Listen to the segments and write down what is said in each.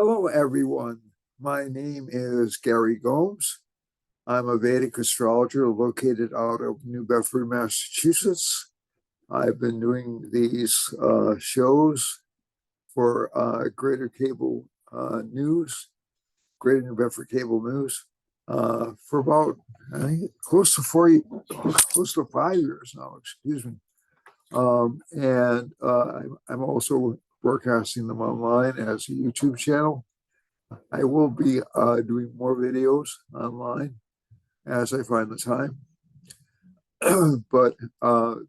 Hello, everyone. My name is Gary Gomes. I'm a Vedic astrologer located out of New Bedford, Massachusetts. I've been doing these shows for Greater Cable News, Greater New Bedford Cable News, for about I think, close to 5 years now. Excuse me. I'm also broadcasting them online as a YouTube channel. I will be doing more videos online as I find the time. But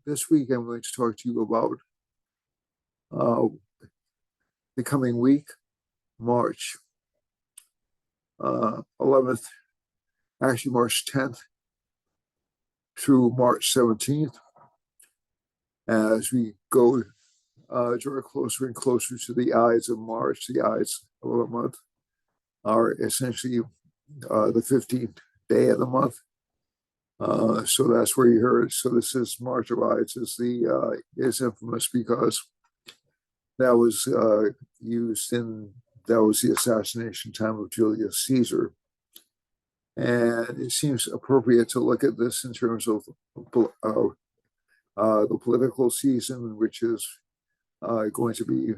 this week I'm going to talk to you about uh, the coming week, March 11th, actually March 10th through March 17th, as we go draw closer and closer to the Ides of March. The Ides of the month are essentially the 15th day of the month. So that's where you heard. So this is March of Ides is infamous because that was that was the assassination time of Julius Caesar, and it seems appropriate to look at this in terms of the political season, which is going to be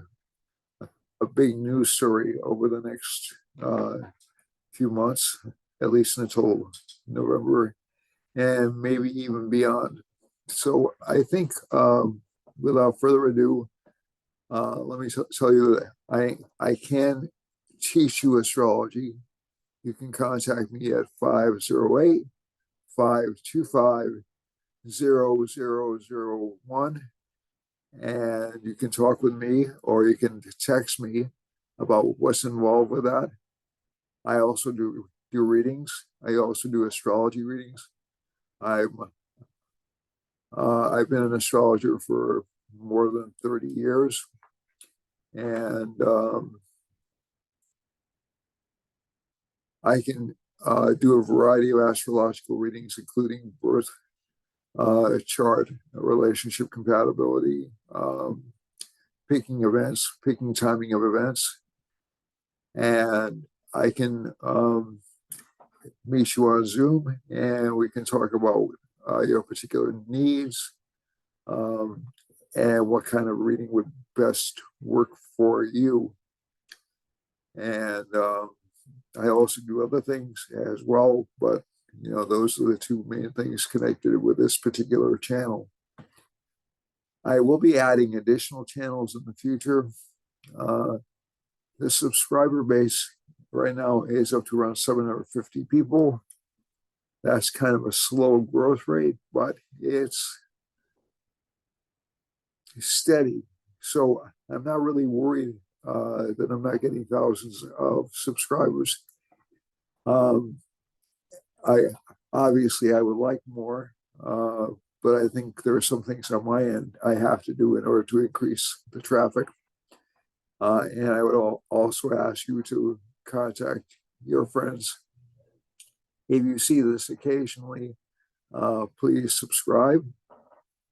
a big news story over the next few months, at least until November, and maybe even beyond. So I think, without further ado, let me tell you that I can teach you astrology. You can contact me at 508-525-0001, and you can talk with me, or you can text me about what's involved with that. I also do readings. I also do astrology readings. I've been an astrologer for more than 30 years, and I can do a variety of astrological readings, including birth chart, relationship compatibility, picking events, picking timing of events, and I can meet you on Zoom, and we can talk about your particular needs, and what kind of reading would best work for you. And I also do other things as well, but those are the two main things connected with this particular channel. I will be adding additional channels in the future. The subscriber base right now is up to around 750 people. That's kind of a slow growth rate, but it's steady. So I'm not really worried that I'm not getting thousands of subscribers. I obviously I would like more, but I think there are some things on my end I have to do in order to increase the traffic. And I would also ask you to contact your friends. If you see this occasionally, please subscribe,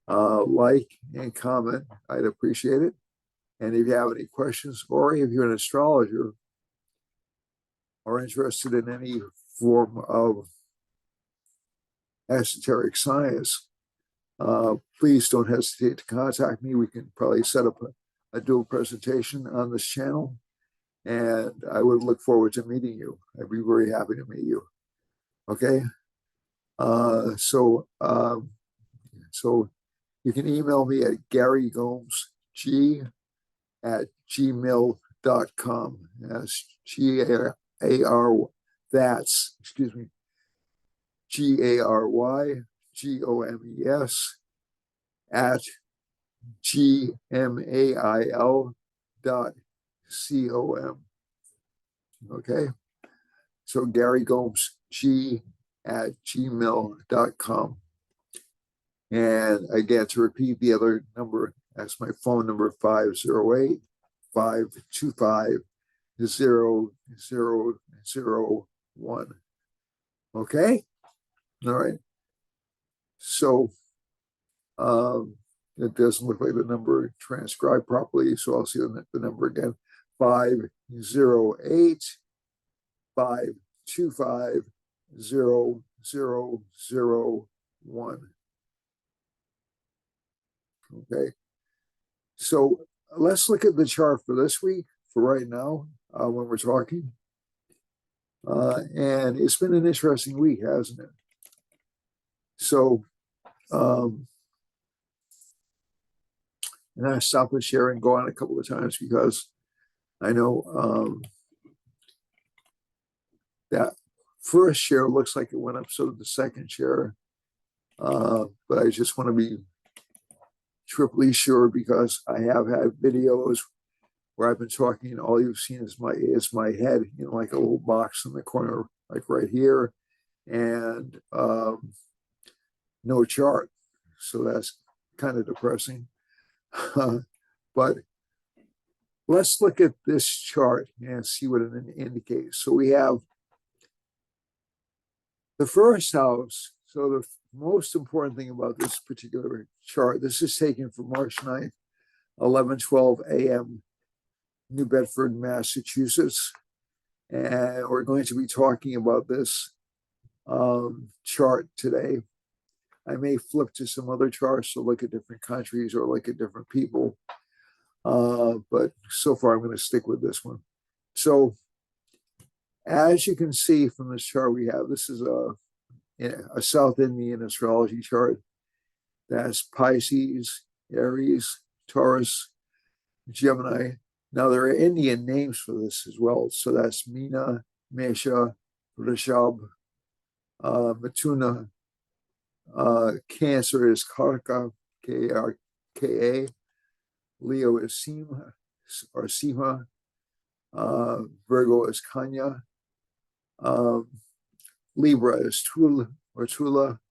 like, and comment. I'd appreciate it. And if you have any questions, or if you're an astrologer or interested in any form of esoteric science, please don't hesitate to contact me. We can probably set up a dual presentation on this channel, and I would look forward to meeting you. I'd be very happy to meet you. Okay. So you can email me at garygomesg@gmail.com. That's that's, excuse me, GARYGOMES at gmail.com. Okay. So Gary Gomes G@gmail.com. And again, to repeat the other number, that's my phone number, 508-525-0001. Okay? All right. So it doesn't look like the number transcribed properly, so I'll see the number again. 508 525 0001. Okay, so let's look at the chart for this week, for right now, when we're talking. And it's been an interesting week, hasn't it? So, and I stopped the share and go on a couple of times because I know that first share looks like it went up, so did the second share. But I just want to be triply sure because I have had videos where I've been talking, and all you've seen is my head, like a little box in the corner, like right here, and no chart. So that's kind of depressing. But let's look at this chart and see what it indicates. So we have the first house. So the most important thing about this particular chart, this is taken from March 9th, 11:12 a.m., New Bedford, Massachusetts. And we're going to be talking about this chart today. I may flip to some other charts to look at different countries or look at different people. But so far, I'm going to stick with this one. So as you can see from this chart we have, this is a South Indian astrology chart. That's Pisces, Aries, Taurus, Gemini. Now, there are Indian names for this as well. So that's Meena, Mesha, Rishabh, Mituna. Cancer is Karka, K-A-R-K-A. Leo is Sima, or Sima. Virgo is Kanya. Libra is Tula, or Tula.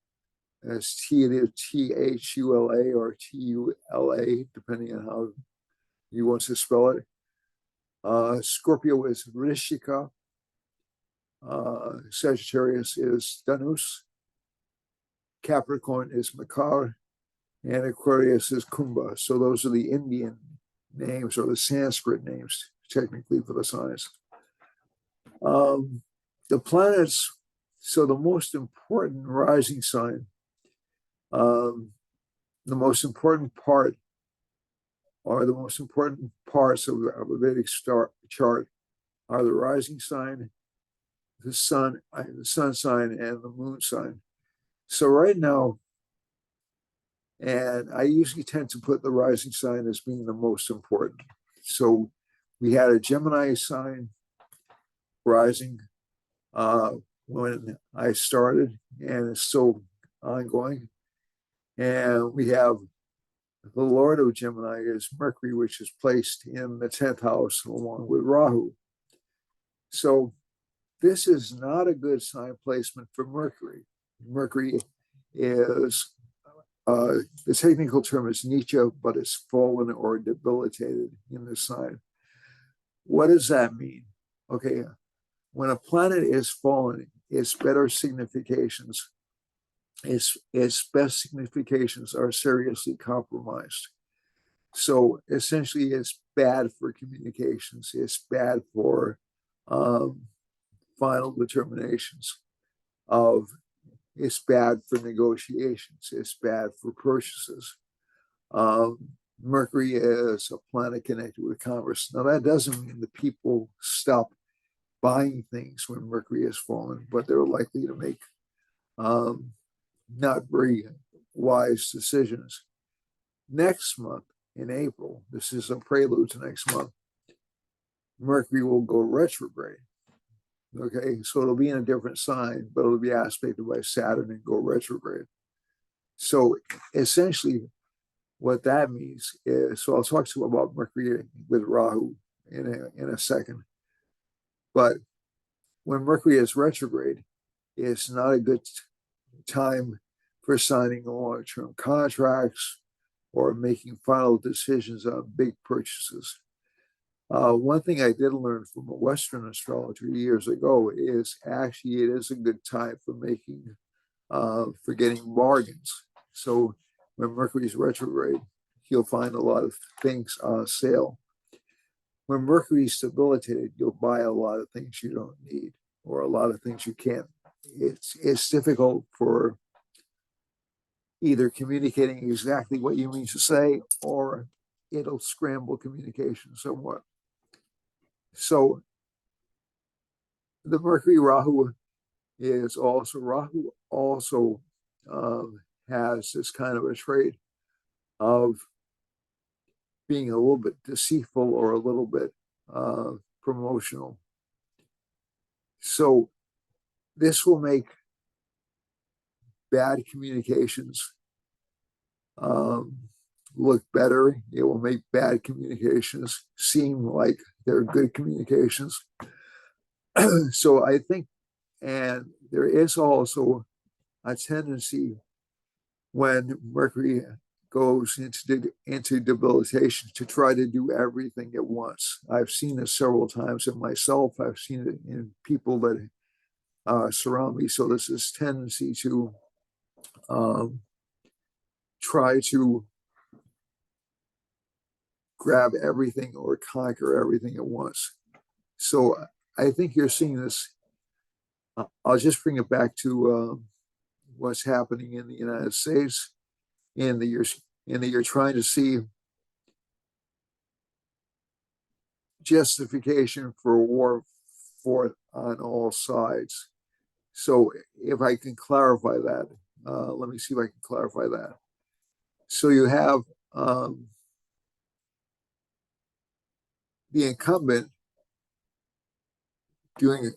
As T-H-U-L-A or T-U-L-A, depending on how you want to spell it. Scorpio is Vrishika. Sagittarius is Dhanus. Capricorn is Makar. And Aquarius is Kumbha. So those are the Indian names, or the Sanskrit names, technically, for the signs. The planets, so the most important rising sign, the most important part, or the most important parts of a Vedic chart are the rising sign, the sun sign, and the moon sign. So right now, and I usually tend to put the rising sign as being the most important. So we had a Gemini sign rising when I started, and it's still ongoing. And we have the Lord of Gemini is Mercury, which is placed in the 10th house along with Rahu. So this is not a good sign placement for Mercury. Mercury is, the technical term is Nietzsche, but it's fallen or debilitated in the sign. What does that mean? Okay, when a planet is fallen, its better significations, its best significations are seriously compromised. So essentially, it's bad for communications. It's bad for final determinations of. It's bad for negotiations. It's bad for purchases. Mercury is a planet connected with commerce. Now, that doesn't mean that people stop buying things when Mercury has fallen, but they're likely to make not very wise decisions. Next month, in April, this is a prelude to next month, Mercury will go retrograde. Okay, so it'll be in a different sign, but it'll be aspected by Saturn and go retrograde. So essentially, what that means is, so I'll talk to you about Mercury with Rahu in a second. But when Mercury is retrograde, it's not a good time for signing long-term contracts or making final decisions on big purchases. One thing I did learn from a Western astrologer years ago is actually it is a good time for getting bargains. So when Mercury's retrograde, you'll find a lot of things on sale. when Mercury is debilitated, you'll buy a lot of things you don't need, or a lot of things you can't. It's difficult for either communicating exactly what you mean to say, or it'll scramble communication somewhat. So the Mercury Rahu also has this kind of a trait of being a little bit deceitful or a little bit promotional. So this will make bad communications look better. It will make bad communications seem like they're good communications. So I think, and there is also a tendency when Mercury goes into debilitation to try to do everything at once. I've seen this several times in myself. I've seen it in people that surround me. So there's this tendency to try to grab everything or conquer everything at once. So I think you're seeing this. I'll just bring it back to what's happening in the United States in the you're trying to see justification for war for on all sides. So if I can clarify that, let me see if I can clarify that. So you have the incumbent doing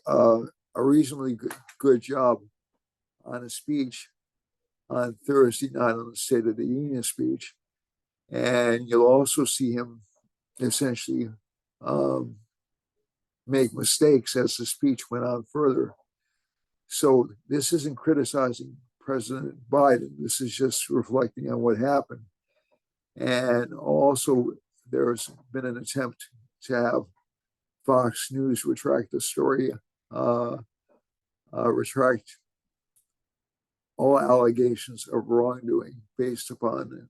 a reasonably good job on a speech on Thursday night, on the State of the Union speech, and you'll also see him essentially make mistakes as the speech went on further. So this isn't criticizing President Biden. This is just reflecting on what happened. And also, there's been an attempt to have Fox News retract the story, retract all allegations of wrongdoing based upon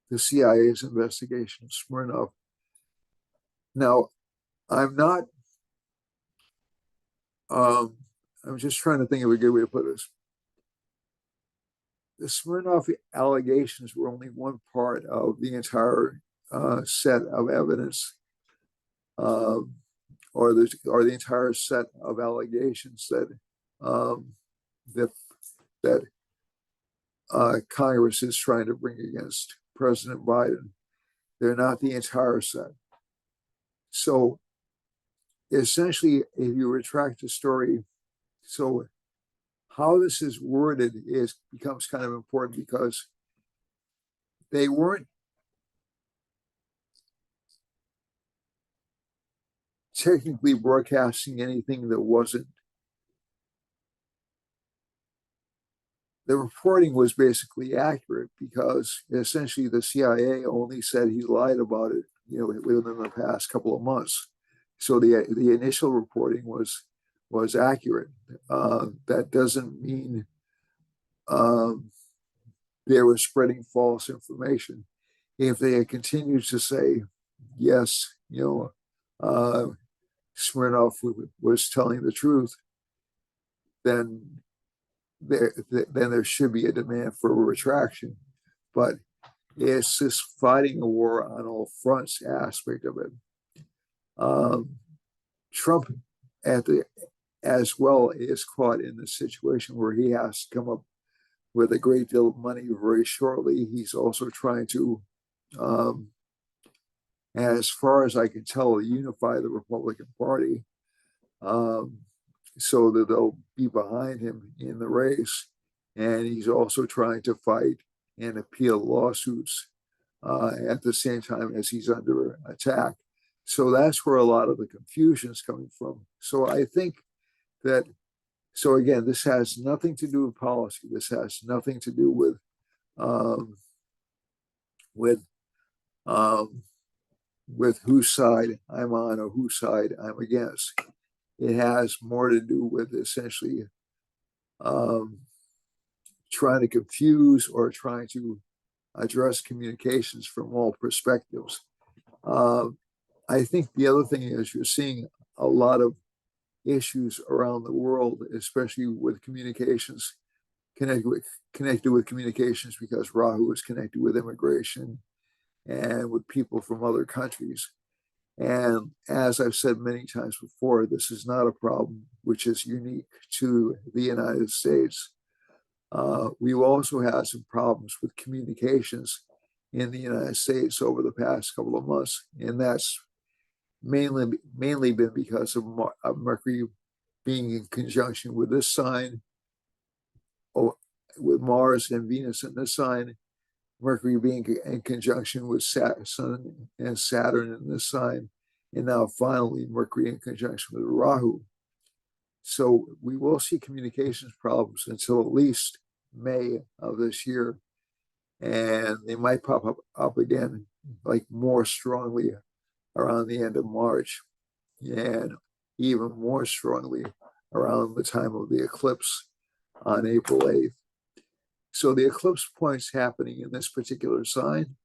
the CIA's investigation of Smirnov. Now, I'm not, I'm just trying to think of a good way to put this. The Smirnov allegations were only one part of the entire set of evidence, or the entire set of allegations that Congress is trying to bring against President Biden. They're not the entire set. So essentially, if you retract the story, so how this is worded becomes kind of important, because they weren't technically broadcasting anything that wasn't. The reporting was basically accurate, because essentially the CIA only said he lied about it, within the past couple of months. So the initial reporting was accurate. That doesn't mean they were spreading false information. If they had continued to say, yes, Smirnov was telling the truth, then there should be a demand for a retraction. But it's this fighting a war on all fronts aspect of it. Trump as well is caught in the situation where he has to come up with a great deal of money very shortly. He's also trying to, as far as I can tell, unify the Republican Party, so that they'll be behind him in the race. And he's also trying to fight and appeal lawsuits at the same time as he's under attack. So that's where a lot of the confusion is coming from. So I think that, so again, this has nothing to do with policy. This has nothing to do with whose side I'm on or whose side I'm against. It has more to do with essentially trying to confuse or trying to address communications from all perspectives. I think the other thing is you're seeing a lot of issues around the world, especially with communications, connected with communications, because Rahu is connected with immigration and with people from other countries. And as I've said many times before, this is not a problem which is unique to the United States. We've also had some problems with communications in the United States over the past couple of months, and that's mainly been because of Mercury being in conjunction with this sign, with Mars and Venus in this sign, Mercury being in conjunction with Sun and Saturn in this sign, and now finally Mercury in conjunction with Rahu. So we will see communications problems until at least May of this year, and they might pop up again, like more strongly around the end of March, and even more strongly around the time of the eclipse on April 8th. So the eclipse point's happening in this particular sign.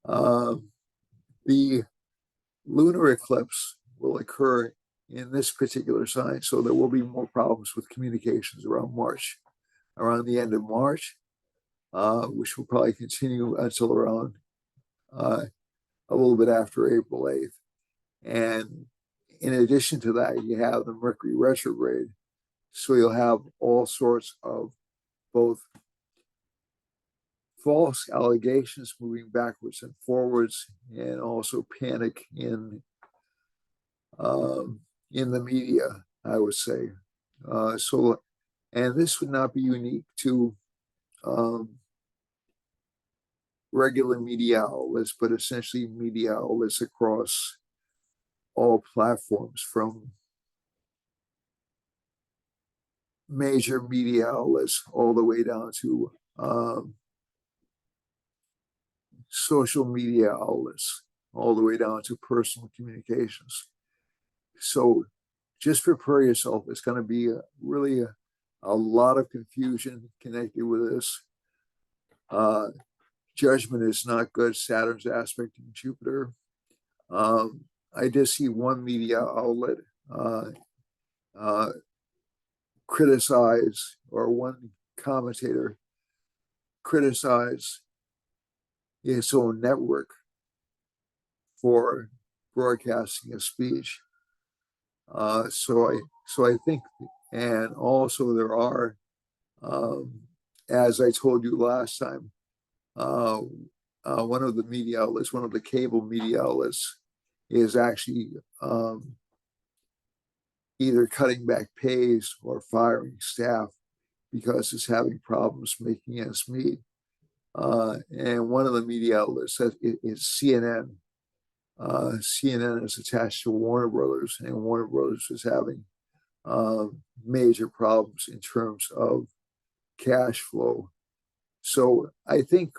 The lunar eclipse will occur in this particular sign, so there will be more problems with communications around March, around the end of March, which will probably continue until around a little bit after April 8th. And in addition to that, you have the Mercury retrograde. So you'll have all sorts of both false allegations moving backwards and forwards, and also panic in the media, I would say. And this would not be unique to regular media outlets, but essentially media outlets across all platforms, from major media outlets all the way down to social media outlets, all the way down to personal communications. So just prepare yourself. It's going to be really a lot of confusion connected with this. Judgment is not good. Saturn's aspecting Jupiter. I did see one media outlet criticize, or one commentator criticize its own network for broadcasting a speech. So I think, and also there are, as I told you last time, one of the media outlets, one of the cable media outlets, is actually either cutting back pays or firing staff because it's having problems making ends meet. And one of the media outlets is CNN. CNN is attached to Warner Brothers, and Warner Brothers is having major problems in terms of cash flow. So I think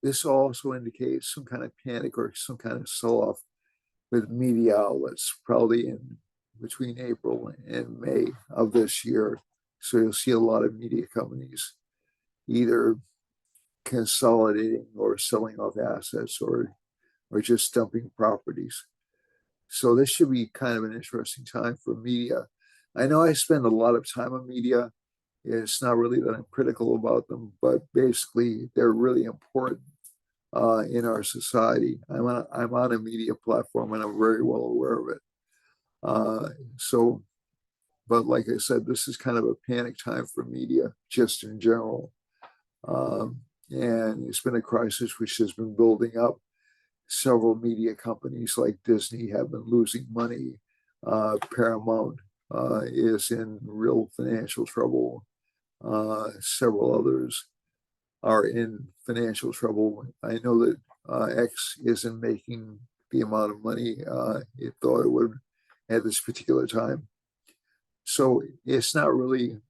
this also indicates some kind of panic or some kind of sell-off with media outlets, probably in between April and May of this year. So you'll see a lot of media companies either consolidating or selling off assets, or just dumping properties. So this should be kind of an interesting time for media. I know I spend a lot of time on media. It's not really that I'm critical about them, but basically they're really important in our society. I'm on a media platform, and I'm very well aware of it. But like I said, this is kind of a panic time for media, just in general. And it's been a crisis which has been building up. Several media companies like Disney have been losing money. Paramount is in real financial trouble. Several others are in financial trouble. I know that X isn't making the amount of money it thought it would at this particular time. So it's not really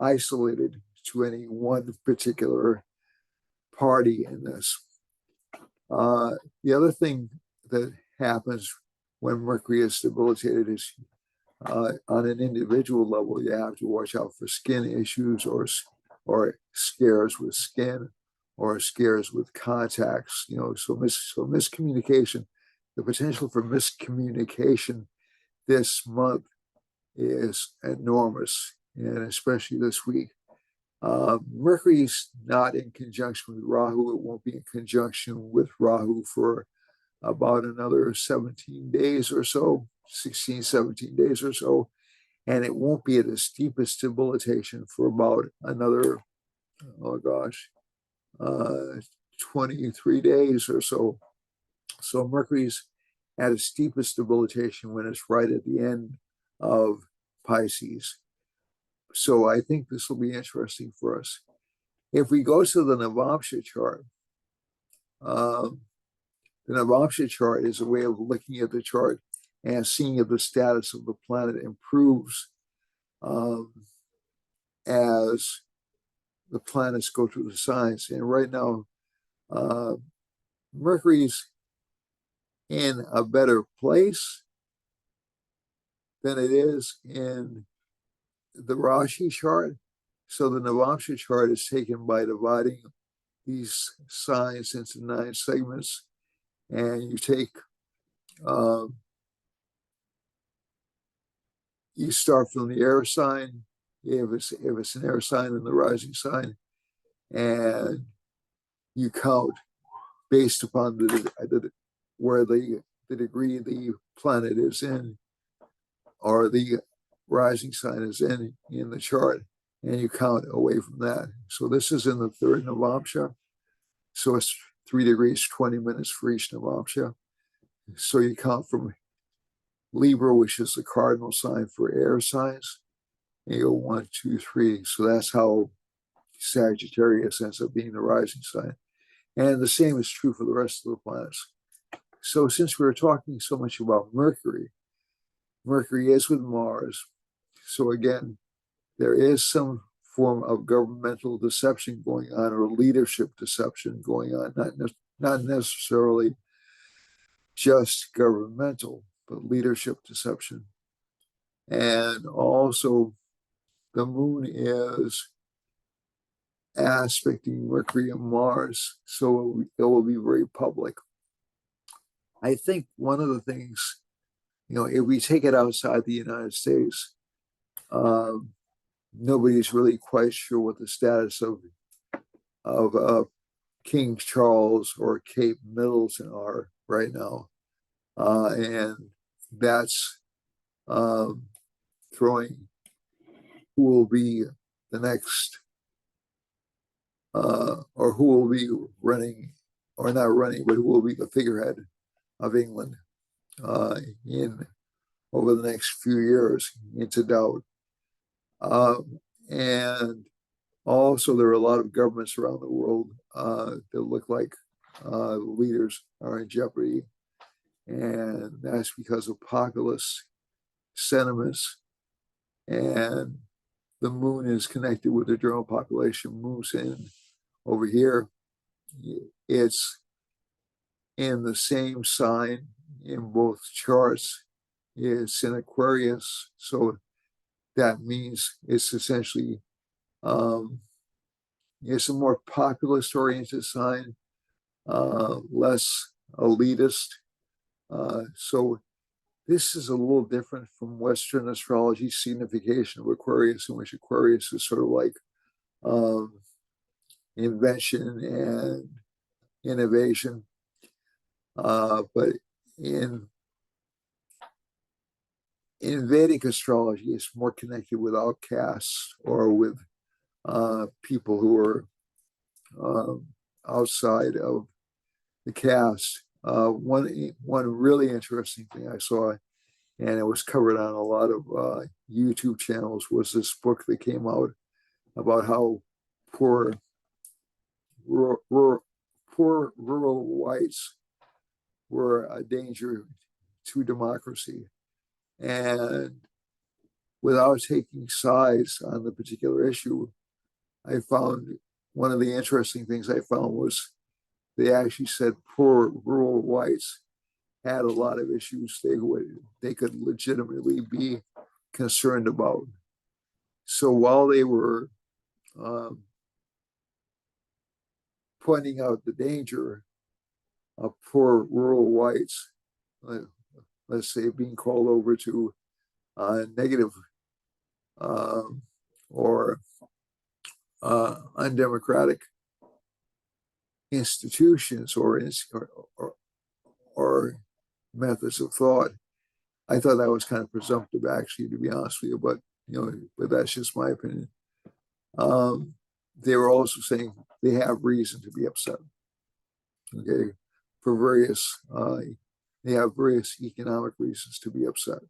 isolated to any one particular party in this. The other thing that happens when Mercury is debilitated is on an individual level, you have to watch out for skin issues or scares with skin or scares with contacts, so miscommunication, the potential for miscommunication this month is enormous, and especially this week. Mercury's not in conjunction with Rahu. It won't be in conjunction with Rahu for about another 17 days or so, 16, 17 days or so. And it won't be at its deepest debilitation for about another, 23 days or so. So Mercury's at its deepest debilitation when it's right at the end of Pisces. So I think this will be interesting for us. If we go to the Navamsha chart, the Navamsha chart is a way of looking at the chart and seeing if the status of the planet improves as the planets go through the signs. And right now, Mercury's in a better place than it is in the Rashi chart. So the Navamsha chart is taken by dividing these signs into 9 segments, and you take you start from the air sign, if it's an air sign, and the rising sign, and you count based upon where the degree the planet is in, or the rising sign is in the chart, and you count away from that. So this is in the third Navamsha. So it's 3 degrees, 20 minutes for each Navamsha. So you count from Libra, which is the cardinal sign for air signs, and you go 1, 2, 3. So that's how Sagittarius ends up being the rising sign. And the same is true for the rest of the planets. So since we were talking so much about Mercury, Mercury is with Mars. So again, there is some form of governmental deception going on, or leadership deception going on, not necessarily just governmental, but leadership deception. And also, the moon is aspecting Mercury and Mars, so it will be very public. I think one of the things, if we take it outside the United States, nobody's really quite sure what the status of King Charles or Kate Middleton are right now, and that's throwing who will be the next, or who will be running, or not running, but who will be the figurehead of England in over the next few years into doubt. And also, there are a lot of governments around the world that look like leaders are in jeopardy. And that's because of populist sentiments. And the moon is connected with the general population, moves in over here. It's in the same sign in both charts. It's in Aquarius. So that means it's essentially it's a more populist oriented sign, less elitist. So this is a little different from Western astrology signification of Aquarius, in which Aquarius is sort of like invention and innovation. But in Vedic astrology, it's more connected with outcasts, or with people who are outside of the caste. One really interesting thing I saw, and it was covered on a lot of YouTube channels, was this book that came out about how poor rural whites were a danger to democracy. And without taking sides on the particular issue, I found one of the interesting things I found was they actually said poor rural whites had a lot of issues they could legitimately be concerned about. So while they were pointing out the danger of poor rural whites, let's say, being called over to negative or undemocratic institutions or methods of thought. I thought that was kind of presumptive, actually, to be honest with you, but but that's just my opinion. They were also saying they have reason to be upset. Okay, for various, they have various economic reasons to be upset.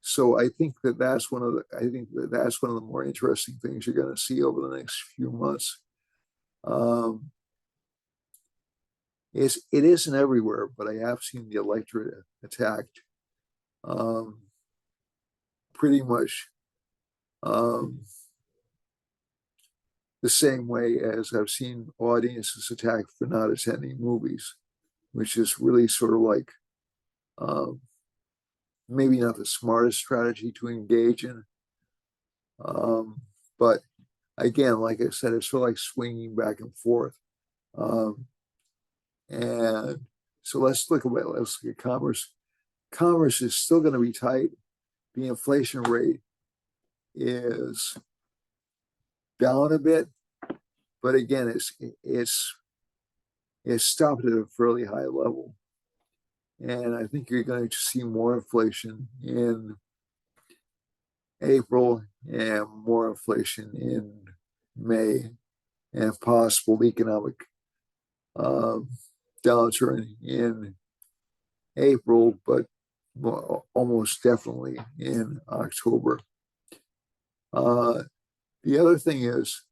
So I think that's one of the more interesting things you're going to see over the next few months. It isn't everywhere, but I have seen the electorate attacked pretty much the same way as I've seen audiences attacked for not attending movies, which is really sort of like maybe not the smartest strategy to engage in. But again, like I said, it's sort of like swinging back and forth. And so let's look at commerce. Commerce is still going to be tight. The inflation rate is down a bit, but again, it's stopped at a fairly high level. And I think you're going to see more inflation in April and more inflation in May, and if possible, economic downturn in April, but almost definitely in October. The other thing is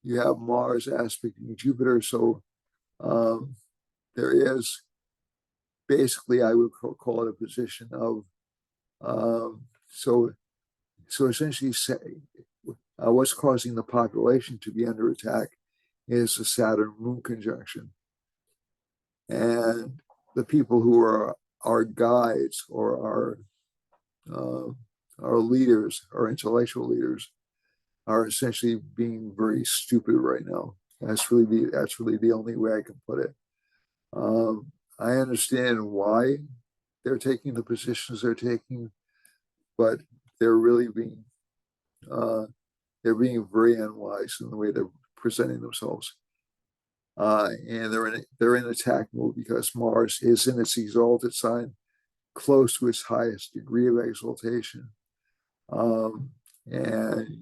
you have Mars aspecting Jupiter, so there is basically, I would call it a position of so essentially what's causing the population to be under attack is the Saturn Moon conjunction, and the people who are our guides or our leaders, our intellectual leaders, are essentially being very stupid right now. That's really the only way I can put it. I understand why they're taking the positions they're taking, but they're really being very unwise in the way they're presenting themselves. And they're in attack mode because Mars is in its exalted sign, close to its highest degree of exaltation. And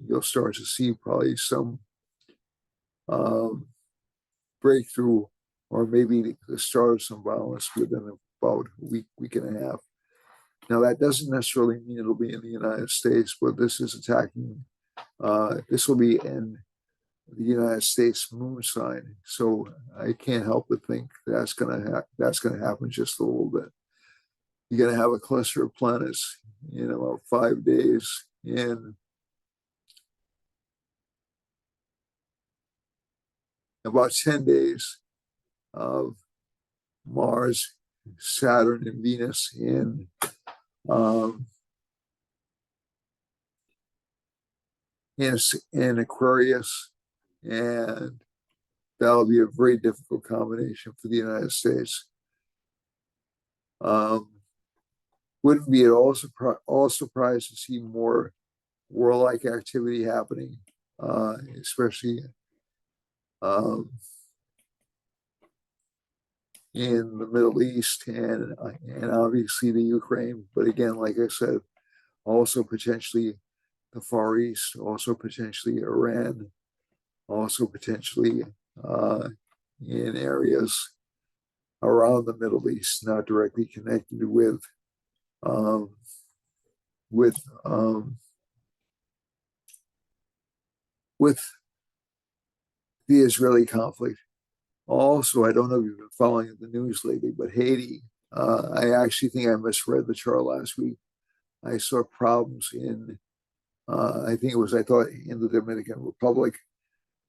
you'll start to see probably some breakthrough, or maybe the start of some violence within about a week and a half. Now, that doesn't necessarily mean it'll be in the United States, but this is attacking, this will be in the United States moon sign. So I can't help but think that's going to happen just a little bit. You're going to have a cluster of planets in about 5 days in about 10 days of Mars, Saturn, and Venus in Aquarius, and that'll be a very difficult combination for the United States. Wouldn't be at all surprised to see more warlike activity happening, especially in the Middle East and obviously the Ukraine. But again, like I said, also potentially the Far East, also potentially Iran, also potentially in areas around the Middle East, not directly connected with the Israeli conflict. Also, I don't know if you've been following the news lately, but Haiti, I actually think I misread the chart last week. I saw problems in, I thought in the Dominican Republic.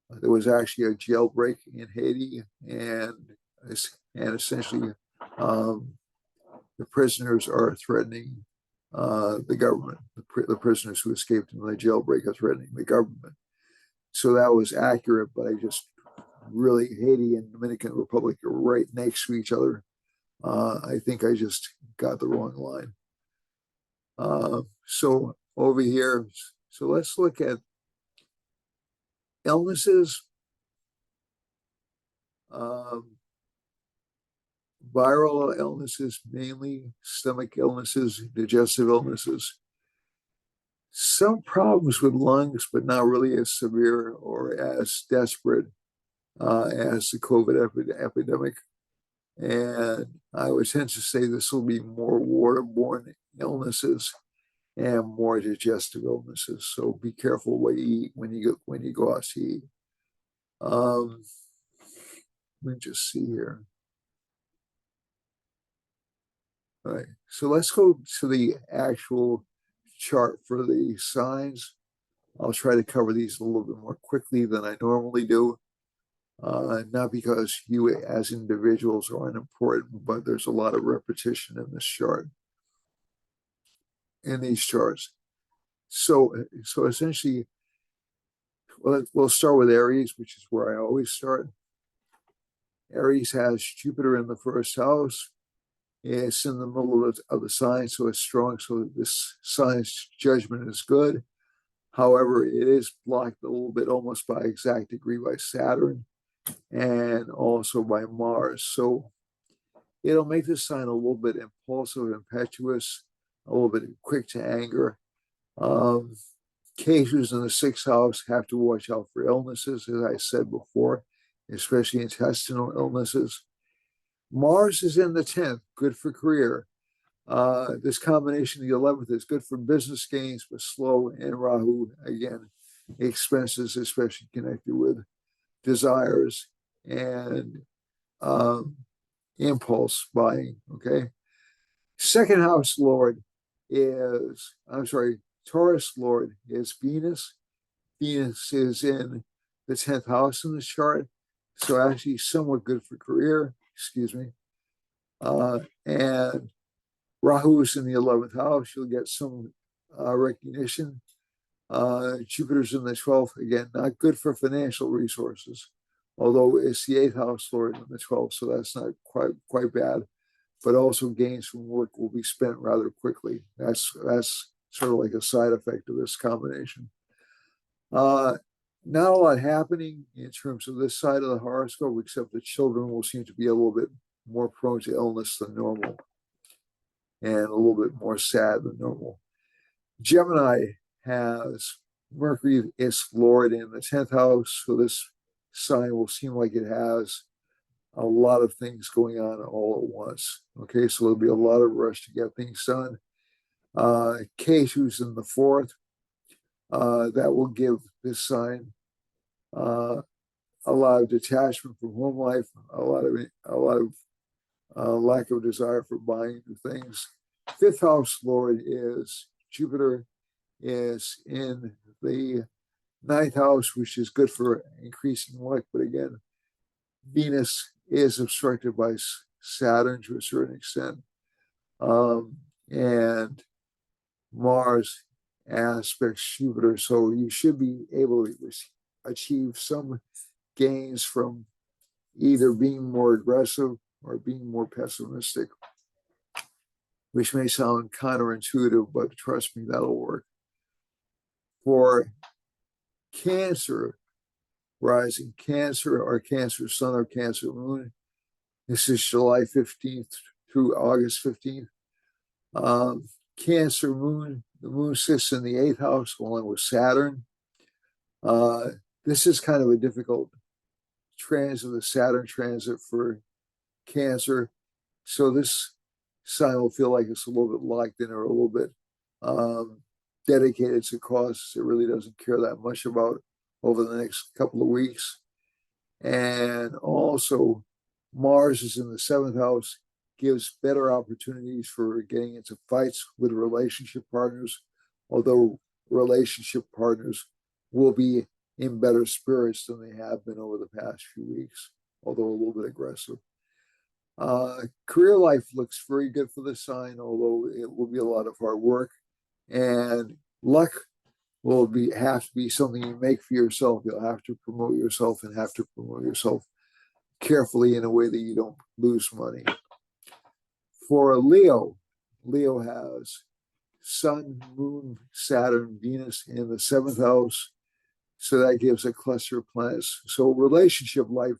There was actually a jailbreak in Haiti, and essentially the prisoners are threatening the government. The prisoners who escaped in the jailbreak are threatening the government. So that was accurate, but I just really, Haiti and Dominican Republic are right next to each other. I think I just got the wrong line. So over here, so let's look at illnesses, um, viral illnesses, mainly stomach illnesses, digestive illnesses. Some problems with lungs, but not really as severe or as desperate as the COVID epidemic. And I would tend to say this will be more waterborne illnesses and more digestive illnesses. So be careful what you eat when you go out to eat. Um, let me just see here. All right, so let's go to the actual chart for the signs. I'll try to cover these a little bit more quickly than I normally do. Not because you as individuals are unimportant, but there's a lot of repetition in this chart, in these charts. So essentially, we'll start with Aries, which is where I always start. Aries has Jupiter in the first house. It's in the middle of the sign, so it's strong. So this sign's judgment is good. However, it is blocked a little bit, almost by exact degree, by Saturn and also by Mars. So it'll make this sign a little bit impulsive, impetuous, a little bit quick to anger. Cases in the sixth house have to watch out for illnesses, as I said before, especially intestinal illnesses. Mars is in the 10th, good for career. This combination, the 11th, is good for business gains, but slow. And Rahu, again, expenses, especially connected with desires and impulse buying. Okay. Second house Lord is, Taurus Lord is Venus. Venus is in the 10th house in the chart. So actually somewhat good for career, excuse me. And Rahu is in the 11th house. You'll get some recognition. Jupiter's in the 12th. Again, not good for financial resources, although it's the 8th house Lord in the 12th, so that's not quite bad. But also gains from work will be spent rather quickly. That's sort of like a side effect of this combination. Not a lot happening in terms of this side of the horoscope, except that children will seem to be a little bit more prone to illness than normal and a little bit more sad than normal. Gemini has Mercury is Lord in the 10th house, so this sign will seem like it has a lot of things going on all at once. Okay, so there'll be a lot of rush to get things done. K2's in the 4th. That will give this sign a lot of detachment from home life, a lot of lack of desire for buying new things. 5th house Lord is Jupiter, is in the 9th house, which is good for increasing luck. But again, Venus is obstructed by Saturn to a certain extent. And Mars aspects Jupiter. So you should be able to achieve some gains from either being more aggressive or being more pessimistic, which may sound counterintuitive, but trust me, that'll work. For Cancer, rising Cancer or Cancer Sun or Cancer Moon, this is July 15th through August 15th. Cancer Moon, the moon sits in the 8th house along with Saturn. This is kind of a difficult transit, the Saturn transit for Cancer. So this sign will feel like it's a little bit locked in or a little bit dedicated to causes it really doesn't care that much about over the next couple of weeks. And also, Mars is in the 7th house, gives better opportunities for getting into fights with relationship partners, although relationship partners will be in better spirits than they have been over the past few weeks, although a little bit aggressive. Career life looks very good for the sign, although it will be a lot of hard work. And luck will have to be something you make for yourself. You'll have to promote yourself and have to promote yourself carefully in a way that you don't lose money. For Leo, Leo has Sun, Moon, Saturn, Venus in the seventh house. So that gives a cluster of planets. So relationship life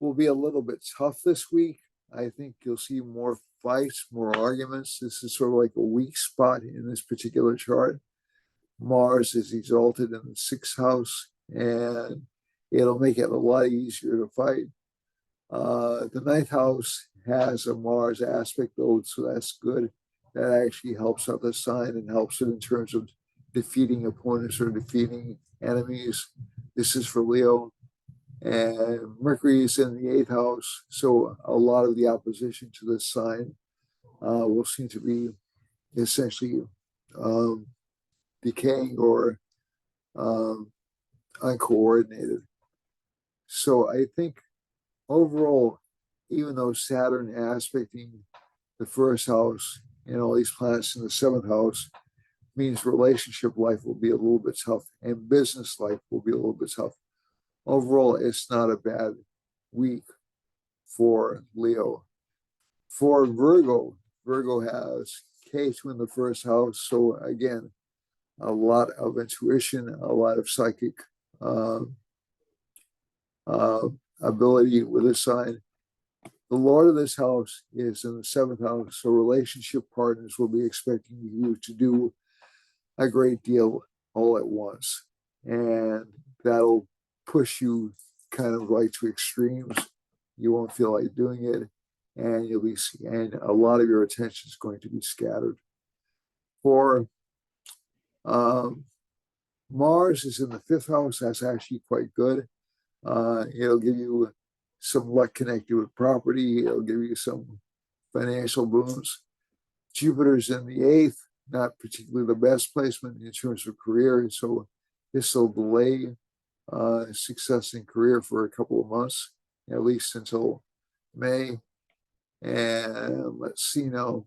will be a little bit tough this week. I think you'll see more fights, more arguments. This is sort of like a weak spot in this particular chart. Mars is exalted in the sixth house, and it'll make it a lot easier to fight. The ninth house has a Mars aspect, though, so that's good. That actually helps out the sign and helps it in terms of defeating opponents or defeating enemies. This is for Leo. And Mercury is in the eighth house, so a lot of the opposition to this sign will seem to be essentially decaying or uncoordinated. So I think overall, even though Saturn aspecting the first house and all these planets in the seventh house means relationship life will be a little bit tough and business life will be a little bit tough. Overall, it's not a bad week for Leo. For Virgo, Virgo has K2 in the first house. So again, a lot of intuition, a lot of psychic ability with this sign. The Lord of this house is in the seventh house, so relationship partners will be expecting you to do a great deal all at once. And that'll push you kind of like to extremes. You won't feel like doing it, and a lot of your attention is going to be scattered. For Mars is in the fifth house. That's actually quite good. It'll give you some luck connected with property. It'll give you some financial boons. Jupiter's in the eighth, not particularly the best placement in terms of career. So this will delay success in career for a couple of months, at least until May. And let's see now,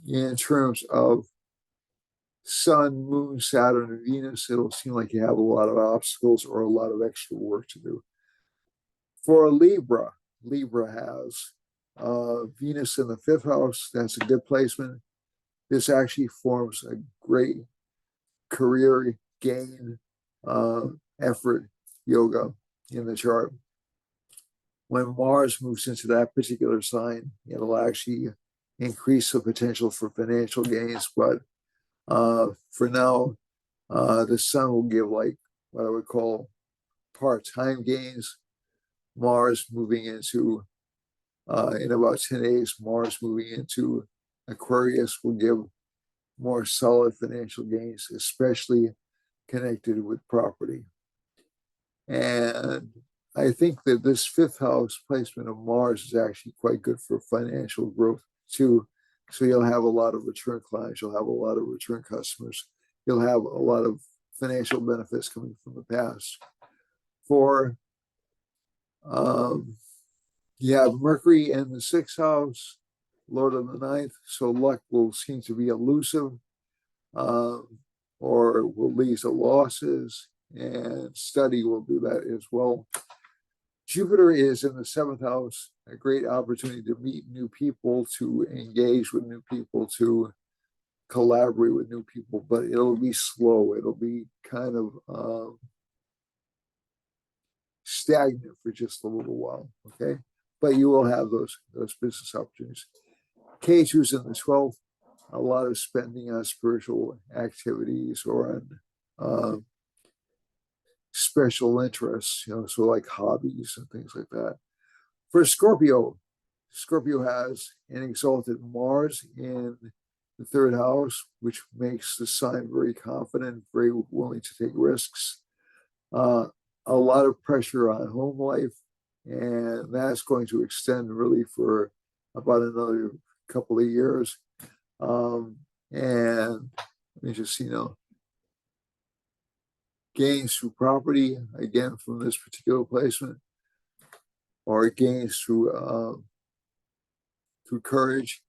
in terms of Sun, Moon, Saturn, and Venus, it'll seem like you have a lot of obstacles or a lot of extra work to do. For Libra, Libra has Venus in the fifth house. That's a good placement. This actually forms a great career gain effort yoga in the chart. When Mars moves into that particular sign, it'll actually increase the potential for financial gains. But for now, the sun will give like what I would call part-time gains. Mars moving into, in about 10 days, Mars moving into Aquarius will give more solid financial gains, especially connected with property. And I think that this fifth house placement of Mars is actually quite good for financial growth too. So you'll have a lot of return clients, you'll have a lot of return customers, you'll have a lot of financial benefits coming from the past. For Mercury in the sixth house, Lord of the ninth, so luck will seem to be elusive or will lead to losses, and study will do that as well. Jupiter is in the seventh house, a great opportunity to meet new people, to engage with new people, to collaborate with new people, but it'll be slow. It'll be kind of stagnant for just a little while, okay? But you will have those business opportunities. K2's in the 12th, a lot of spending on spiritual activities or on special interests, so like hobbies and things like that. For Scorpio, Scorpio has an exalted Mars in the third house, which makes the sign very confident, very willing to take risks. A lot of pressure on home life, and that's going to extend really for about another couple of years. And let me just gains through property, again, from this particular placement, or gains through courage.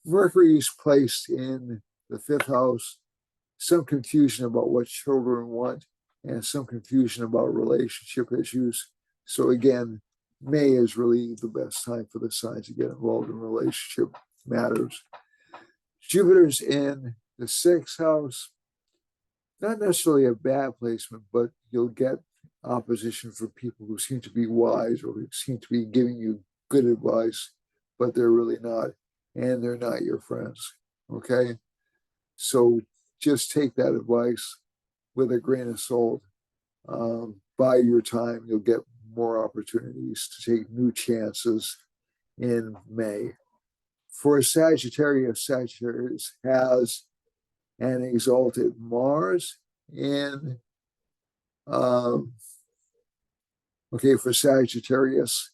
Mercury is placed in the fifth house, some confusion about what children want, and some confusion about relationship issues. So again, May is really the best time for the signs to get involved in relationship matters. Jupiter's in the sixth house, not necessarily a bad placement, but you'll get opposition from people who seem to be wise or who seem to be giving you good advice, but they're really not, and they're not your friends. Okay. So just take that advice with a grain of salt. Buy your time, you'll get more opportunities to take new chances in May. For Sagittarius, Sagittarius has an exalted Mars in, for Sagittarius,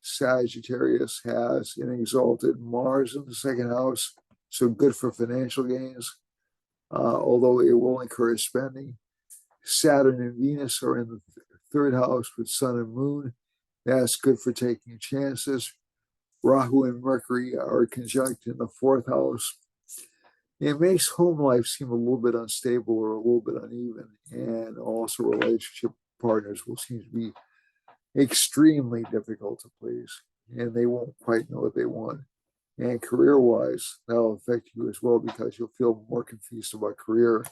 Sagittarius has an exalted Mars in the second house, so good for financial gains, although it will encourage spending. Saturn and Venus are in the third house with Sun and Moon. That's good for taking chances. Rahu and Mercury are conjunct in the fourth house. It makes home life seem a little bit unstable or a little bit uneven, and also relationship partners will seem to be extremely difficult to please, and they won't quite know what they want. And career-wise, that'll affect you as well because you'll feel more confused about career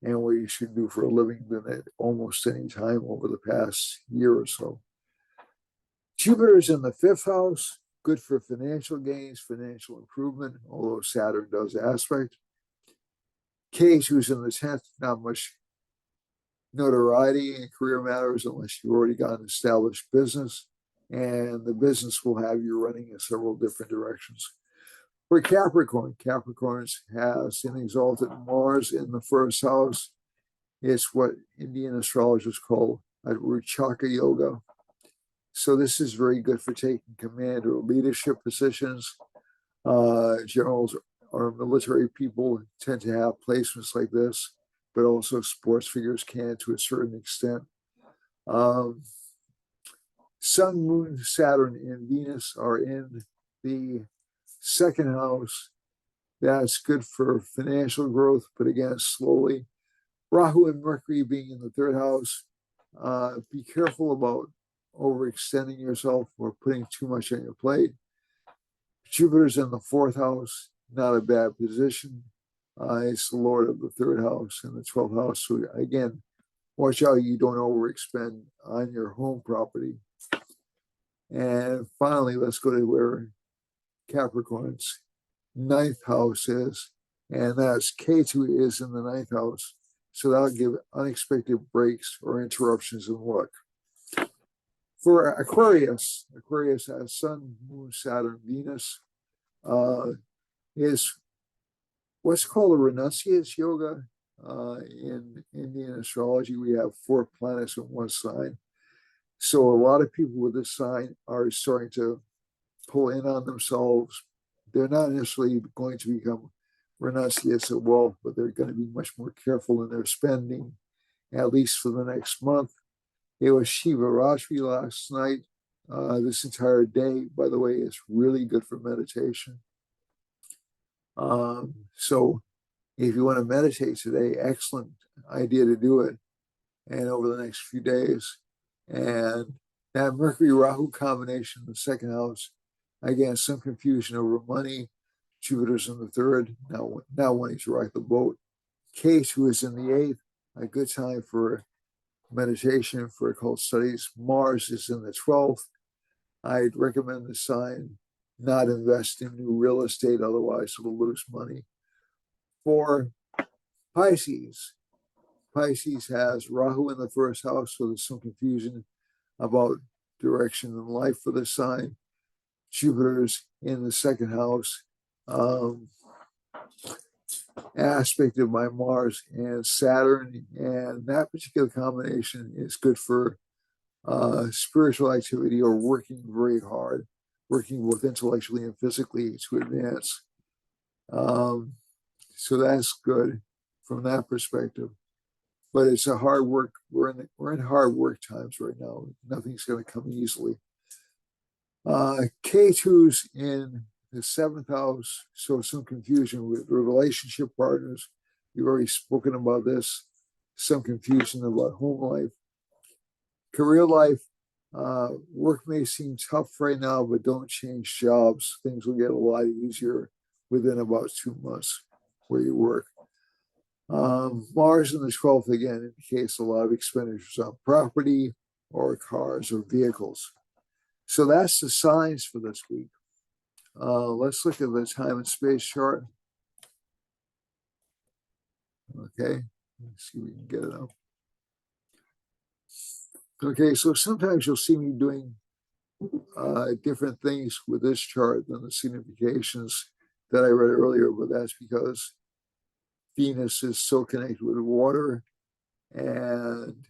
and what you should do for a living than at almost any time over the past year or so. Jupiter's in the fifth house, good for financial gains, financial improvement, although Saturn does aspect. Ketu's in the 10th, not much notoriety in career matters unless you've already got an established business, and the business will have you running in several different directions. For Capricorn, Capricorns has an exalted Mars in the first house. It's what Indian astrologers call a Ruchaka yoga. So this is very good for taking command or leadership positions. Generals or military people tend to have placements like this, but also sports figures can to a certain extent. Sun, Moon, Saturn, and Venus are in the second house. That's good for financial growth, but again, slowly. Rahu and Mercury being in the third house. Be careful about overextending yourself or putting too much on your plate. Jupiter's in the fourth house, not a bad position. It's the Lord of the third house and the 12th house. So again, watch out you don't overexpend on your home property. And finally, let's go to where Capricorn's ninth house is, and that's Ketu is in the ninth house. So that'll give unexpected breaks or interruptions in work. For Aquarius, Aquarius has Sun, Moon, Saturn, Venus. Is what's called a renunciate yoga. In Indian astrology, we have 4 planets in one sign. So a lot of people with this sign are starting to pull in on themselves. They're not necessarily going to become renunciates of wealth, but they're going to be much more careful in their spending, at least for the next month. It was Shiva Ratri last night. This entire day, by the way, is really good for meditation. So if you want to meditate today, excellent idea to do it. And over the next few days. And that Mercury-Rahu combination in the second house, again, some confusion over money. Jupiter's in the third. Now wanting to rock the boat. Ketu is in the eighth, a good time for meditation, for occult studies. Mars is in the 12th. I'd recommend the sign not invest in new real estate, otherwise it'll lose money. For Pisces, Pisces has Rahu in the first house, so there's some confusion about direction in life for this sign. Jupiter's in the second house, aspected by Mars and Saturn, and that particular combination is good for spiritual activity or working very hard, working both intellectually and physically to advance. So that's good from that perspective. But it's a hard work. We're in hard work times right now. Nothing's going to come easily. Ketu's in the 7th house, so some confusion with relationship partners, We've already spoken about this. Some confusion about home life. Career life, work may seem tough right now, but don't change jobs. Things will get a lot easier within about 2 months where you work. Mars in the 12th again indicates a lot of expenditures on property or cars or vehicles. So that's the signs for this week. Let's look at the time and space chart. Okay, let's see if we can get it up. Okay, so sometimes you'll see me doing different things with this chart than the significations that I read earlier, but that's because Venus is so connected with water, and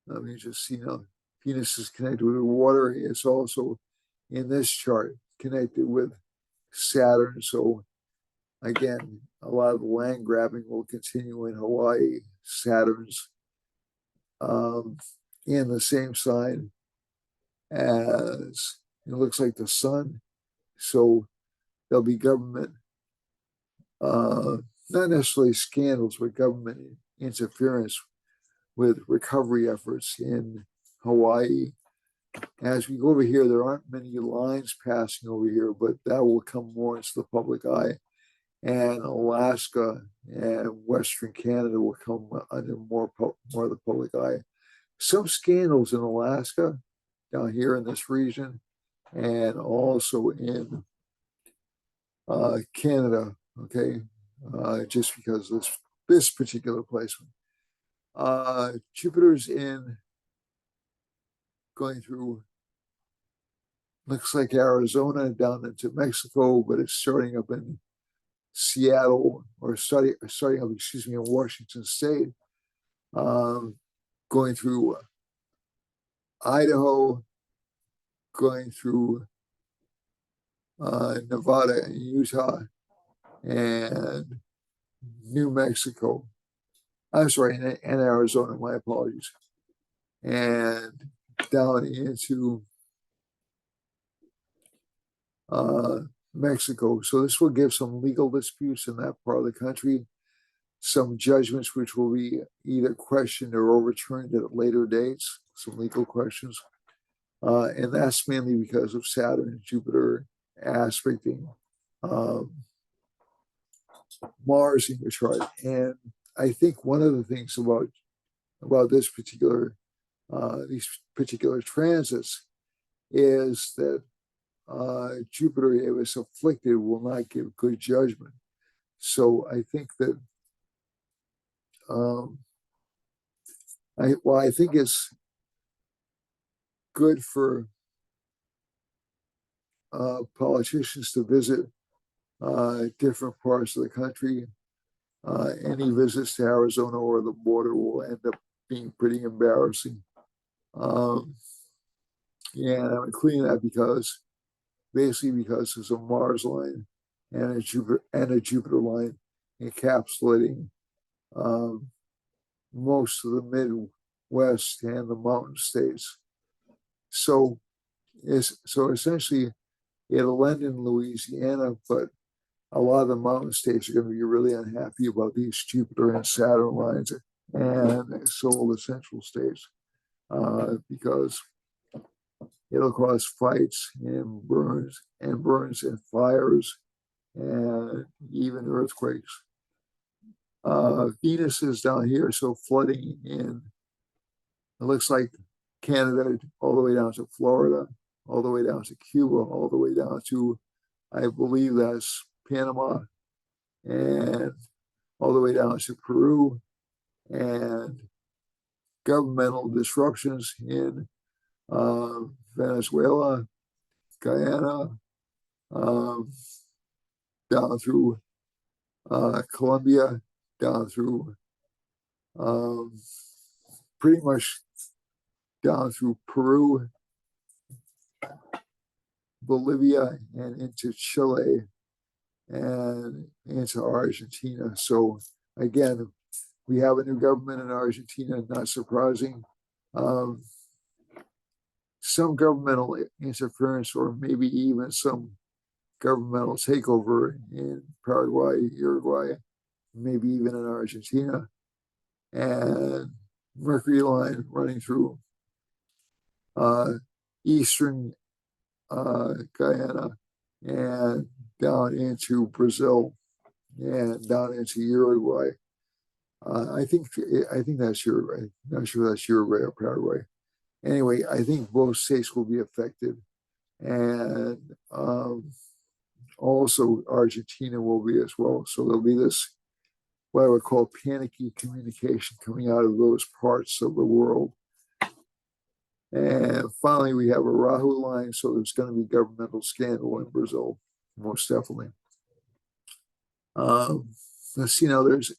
let me just see now. Venus is connected with water. It's also in this chart connected with Saturn. So again, a lot of land grabbing will continue in Hawaii. Saturn's in the same sign as it looks like the sun. So there'll be government, not necessarily scandals, but government interference with recovery efforts in Hawaii. As we go over here, there aren't many lines passing over here, but that will come more into the public eye. And Alaska and Western Canada will come under more of the public eye. Some scandals in Alaska, down here in this region, and also in Canada, okay, just because of this particular placement. Jupiter's in going through, looks like Arizona down into Mexico, but it's starting up in Seattle, or starting up, excuse me, in Washington State, going through Idaho, going through Nevada and Utah, and New Mexico. I'm sorry, and Arizona, my apologies. And down into Mexico. So this will give some legal disputes in that part of the country, some judgments which will be either questioned or overturned at later dates, some legal questions. And that's mainly because of Saturn and Jupiter aspecting Mars in your chart. And I think one of the things about this particular these particular transits is that Jupiter, if it's afflicted, will not give good judgment. So I think that I think it's good for politicians to visit different parts of the country. Any visits to Arizona or the border will end up being pretty embarrassing. And I'm including that because there's a Mars line and a Jupiter line encapsulating most of the Midwest and the mountain states. So essentially it'll end in Louisiana, but a lot of the mountain states are going to be really unhappy about these Jupiter and Saturn lines, and so will the central states, because it'll cause fights and burns and fires and even earthquakes. Venus is down here, so flooding in, it looks like Canada, all the way down to Florida, all the way down to Cuba, all the way down to, I believe that's Panama, and all the way down to Peru, and governmental disruptions in Venezuela, Guyana, down through Colombia, down through pretty much down through Peru, Bolivia, and into Chile, and into Argentina. So again, we have a new government in Argentina, not surprising. Some governmental interference, or maybe even some governmental takeover in Paraguay, Uruguay, maybe even in Argentina, and Mercury line running through eastern Guyana and down into Brazil and down into Uruguay. I think that's Uruguay. I'm not sure if that's Uruguay or Paraguay. Anyway, I think both states will be affected, and also Argentina will be as well. So there'll be this what I would call panicky communication coming out of those parts of the world. And finally, we have a Rahu line, so there's going to be governmental scandal in Brazil, most definitely. Let's see now, there's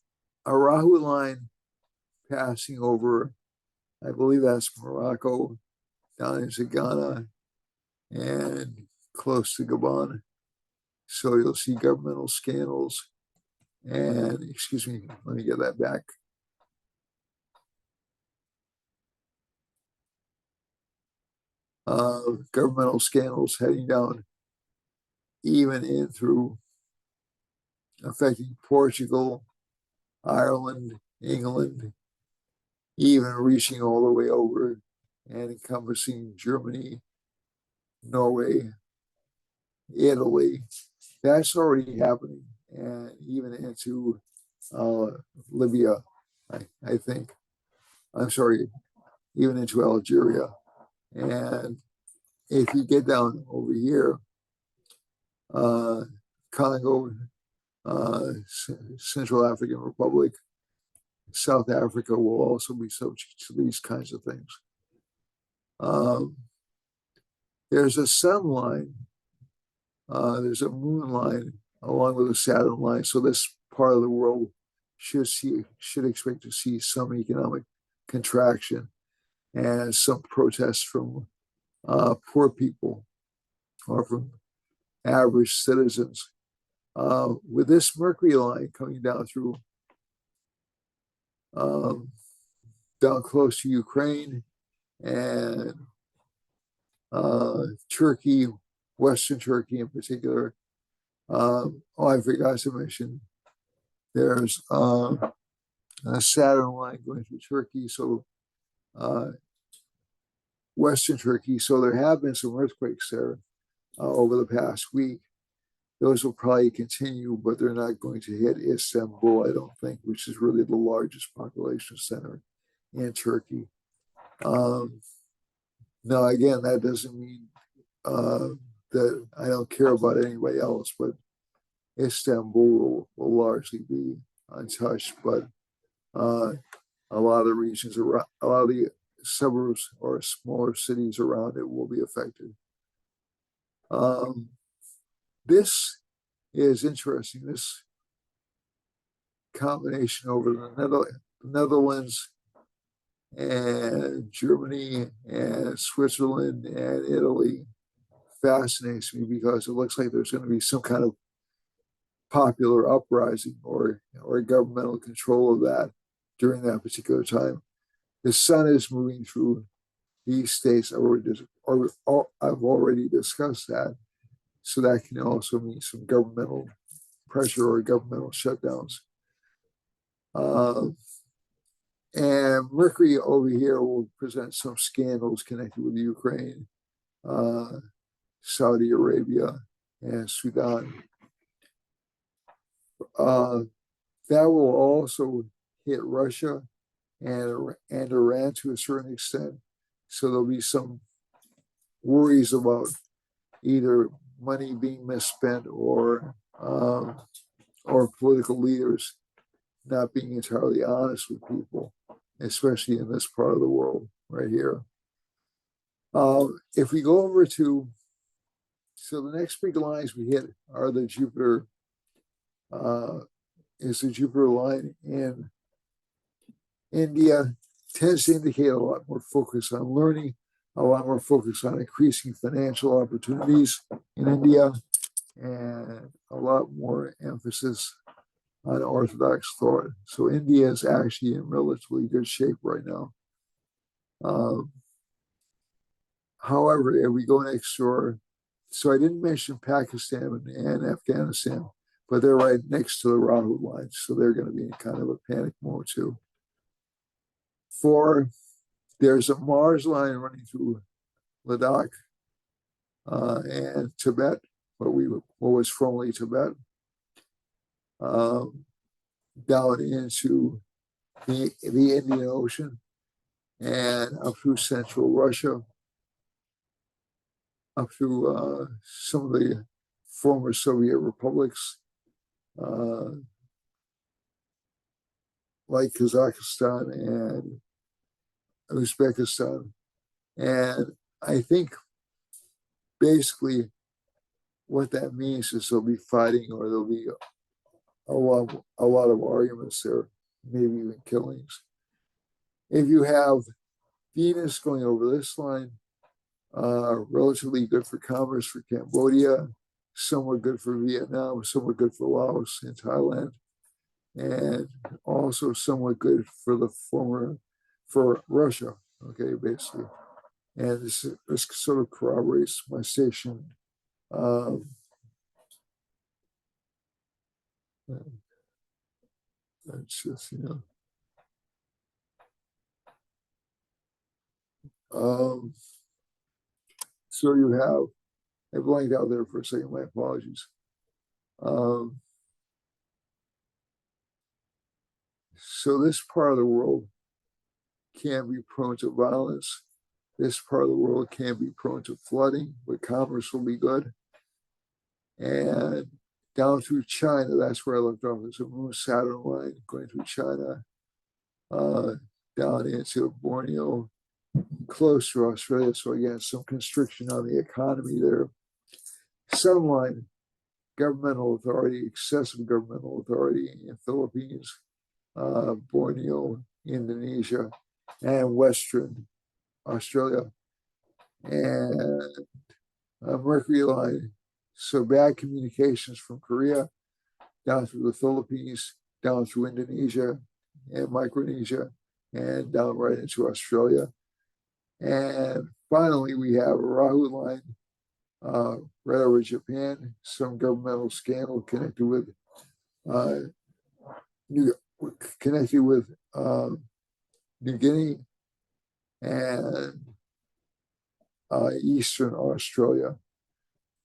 a Rahu line passing over, I believe that's Morocco, down into Ghana, and close to Gabon. So you'll see governmental scandals. And excuse me, let me get that back. Governmental scandals heading down, even in through affecting Portugal, Ireland, England, even reaching all the way over and encompassing Germany, Norway, Italy. That's already happening, and even into Libya, I think. I'm sorry, even into Algeria. And if you get down over here, Congo, Central African Republic, South Africa will also be subject to these kinds of things. There's a sun line, there's a moon line along with a Saturn line. So this part of the world should expect to see some economic contraction and some protests from poor people or from average citizens. With this Mercury line coming down through down close to Ukraine and Turkey, Western Turkey in particular. I forgot to mention there's a Saturn line going through Turkey, so Western Turkey. So there have been some earthquakes there over the past week. Those will probably continue, but they're not going to hit Istanbul, I don't think, which is really the largest population center in Turkey. Now, again, that doesn't mean that I don't care about anybody else, but Istanbul will largely be untouched. But a lot of the regions around, a lot of the suburbs or smaller cities around it will be affected. This is interesting. This combination over the Netherlands and Germany and Switzerland and Italy fascinates me because it looks like there's going to be some kind of popular uprising or governmental control of that during that particular time. The sun is moving through these states. I've already discussed that. So that can also mean some governmental pressure or governmental shutdowns. And Mercury over here will present some scandals connected with Ukraine, Saudi Arabia, and Sudan. That will also hit Russia and Iran to a certain extent. So there'll be some worries about either money being misspent or political leaders not being entirely honest with people, especially in this part of the world right here. If we go over to, so the next big lines we hit are the Jupiter, is the Jupiter line in India. Tends to indicate a lot more focus on learning, a lot more focus on increasing financial opportunities in India, and a lot more emphasis on Orthodox thought. So India is actually in relatively good shape right now. However, if we go next door So I didn't mention Pakistan and Afghanistan, but they're right next to the Rahu line. So they're going to be in kind of a panic mode too. 4, there's a Mars line running through Ladakh and Tibet, what was formerly Tibet, down into the Indian Ocean and up through central Russia, up through some of the former Soviet republics, like Kazakhstan and Uzbekistan. And I think basically what that means is there'll be fighting, or there'll be a lot of arguments there, maybe even killings. If you have Venus going over this line, relatively good for commerce for Cambodia, somewhat good for Vietnam, somewhat good for Laos and Thailand, and also somewhat good for Russia. Okay, basically, and this sort of corroborates my station. That's just, so you have, I blanked out there for a second, my apologies. So this part of the world can be prone to violence. This part of the world can be prone to flooding, but commerce will be good. And down through China, that's where I left off. There's a Moon-Saturn line going through China, down into Borneo, close to Australia. So again, some constriction on the economy there. Sun line, governmental authority, excessive governmental authority in Philippines, Borneo, Indonesia, and Western Australia. And Mercury line, so bad communications from Korea down through the Philippines, down through Indonesia and Micronesia, and down right into Australia. And finally, we have a Rahu line right over Japan, some governmental scandal connected with New Guinea and Eastern Australia.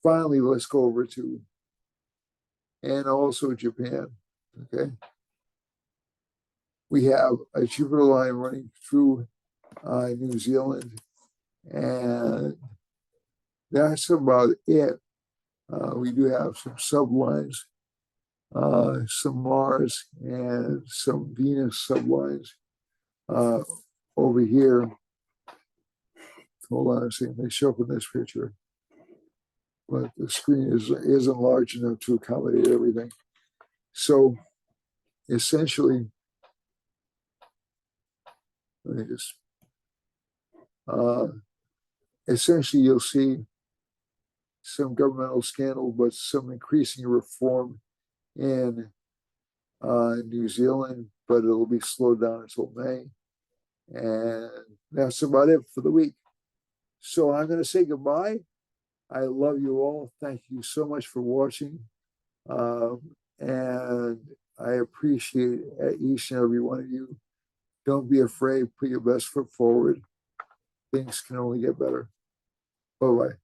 Finally, let's go over to, and also Japan, okay? We have a Jupiter line running through New Zealand, and that's about it. We do have some sublines, some Mars and some Venus sublines over here. Hold on a second, let me show up in this picture. But the screen isn't large enough to accommodate everything. So essentially, let me just, essentially you'll see some governmental scandal, but some increasing reform in New Zealand, but it'll be slowed down until May. And that's about it for the week. So I'm going to say goodbye. I love you all. Thank you so much for watching. And I appreciate each and every one of you. Don't be afraid. Put your best foot forward. Things can only get better. Bye-bye.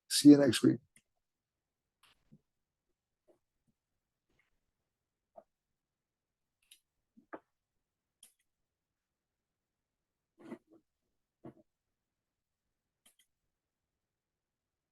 See you next week.